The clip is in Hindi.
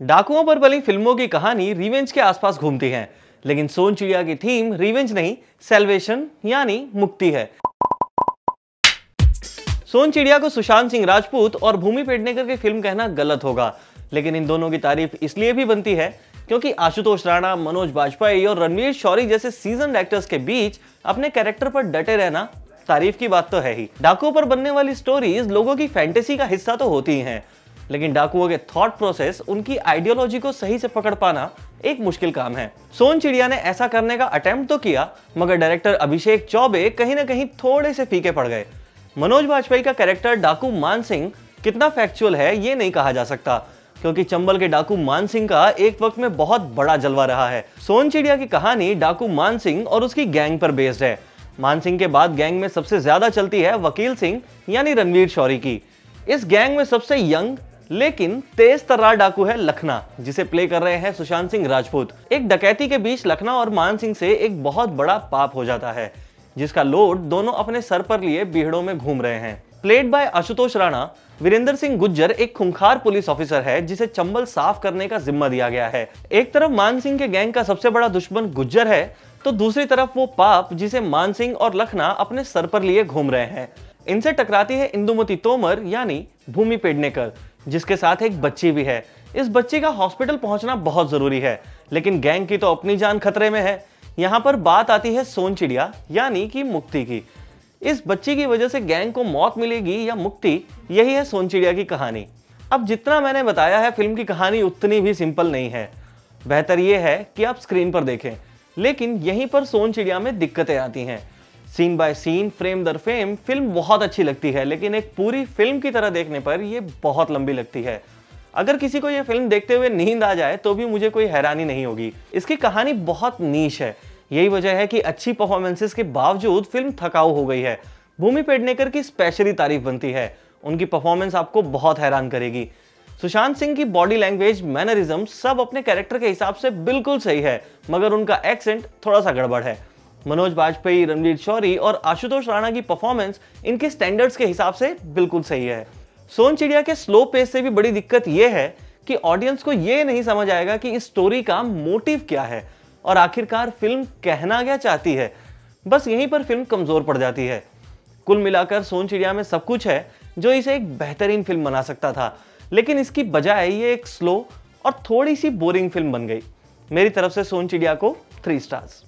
डाकुओं पर बनी फिल्मों की कहानी रिवेंज के आसपास घूमती है, लेकिन सोन चिड़िया की थीम रिवेंज नहीं, सेल्वेशन यानी मुक्ति है। सोन चिड़िया को सुशांत सिंह राजपूत और भूमि पेडनेकर की फिल्म कहना गलत होगा, लेकिन इन दोनों की तारीफ इसलिए भी बनती है क्योंकि आशुतोष राणा, मनोज बाजपेयी और रणवीर शौरी जैसे सीजन्ड एक्टर्स के बीच अपने कैरेक्टर पर डटे रहना तारीफ की बात तो है ही। डाकुओं पर बनने वाली स्टोरीज लोगों की फैंटेसी का हिस्सा तो होती ही हैं, लेकिन डाकुओं के थॉट प्रोसेस, उनकी आइडियोलॉजी को सही से पकड़ पाना एक मुश्किल काम है। सोन चिड़िया ने ऐसा करने का अटेम्प्ट तो किया, मगर डायरेक्टर अभिषेक चौबे कहीं ना कहीं थोड़े से फीके पड़ गए। मनोज बाजपेयी का कैरेक्टर डाकू मान सिंह कितना फैक्चुअल है ये नहीं कहा जा सकता, क्योंकि चंबल के डाकू मान सिंह का एक वक्त में बहुत बड़ा जलवा रहा है। सोन चिड़िया की कहानी डाकू मान सिंह और उसकी गैंग पर बेस्ड है। मान सिंह के बाद गैंग में सबसे ज्यादा चलती है वकील सिंह यानी रणवीर शौरी की। इस गैंग में सबसे यंग लेकिन तेज तर्रार डाकू है लखना, जिसे प्ले कर रहे हैं सुशांत सिंह राजपूत। एक डकैती के बीच लखना और मान सिंह से एक बहुत बड़ा पाप हो जाता है, जिसका लोड दोनों अपने सर पर लिए बीहड़ों में घूम रहे हैं। प्लेड बाय आशुतोष राणा, वीरेंद्र सिंह गुज्जर एक खूंखार पुलिस ऑफिसर है जिसे चंबल साफ करने का जिम्मा दिया गया है। एक तरफ मान सिंह के गैंग का सबसे बड़ा दुश्मन गुज्जर है, तो दूसरी तरफ वो पाप जिसे मान सिंह और लखना अपने सर पर लिए घूम रहे हैं। इनसे टकराती है इंदुमती तोमर यानी भूमि पेडनेकर, जिसके साथ एक बच्ची भी है। इस बच्ची का हॉस्पिटल पहुंचना बहुत जरूरी है, लेकिन गैंग की तो अपनी जान खतरे में है। यहाँ पर बात आती है सोन चिड़िया यानी कि मुक्ति की। इस बच्ची की वजह से गैंग को मौत मिलेगी या मुक्ति, यही है सोन चिड़िया की कहानी। अब जितना मैंने बताया है, फिल्म की कहानी उतनी भी सिंपल नहीं है। बेहतर यह है कि आप स्क्रीन पर देखें, लेकिन यहीं पर सोन चिड़िया में दिक्कतें आती हैं। सीन बाय सीन, फ्रेम दर फ्रेम फिल्म बहुत अच्छी लगती है, लेकिन एक पूरी फिल्म की तरह देखने पर यह बहुत लंबी लगती है। अगर किसी को यह फिल्म देखते हुए नींद आ जाए तो भी मुझे कोई हैरानी नहीं होगी। इसकी कहानी बहुत नीश है, यही वजह है कि अच्छी परफॉर्मेंसेस के बावजूद फिल्म थकाऊ हो गई है। भूमि पेडनेकर की स्पेशली तारीफ बनती है, उनकी परफॉर्मेंस आपको बहुत हैरान करेगी। सुशांत सिंह की बॉडी लैंग्वेज, मैनरिज्म सब अपने कैरेक्टर के हिसाब से बिल्कुल सही है, मगर उनका एक्सेंट थोड़ा सा गड़बड़ है। मनोज बाजपेयी, रणवीर शौरी और आशुतोष राणा की परफॉर्मेंस इनके स्टैंडर्ड्स के हिसाब से बिल्कुल सही है। सोन चिड़िया के स्लो पेस से भी बड़ी दिक्कत यह है कि ऑडियंस को यह नहीं समझ आएगा कि इस स्टोरी का मोटिव क्या है और आखिरकार फिल्म कहना क्या चाहती है। बस यहीं पर फिल्म कमजोर पड़ जाती है। कुल मिलाकर सोन चिड़िया में सब कुछ है जो इसे एक बेहतरीन फिल्म बना सकता था, लेकिन इसकी बजाय ये एक स्लो और थोड़ी सी बोरिंग फिल्म बन गई। मेरी तरफ से सोन चिड़िया को 3 स्टार्स।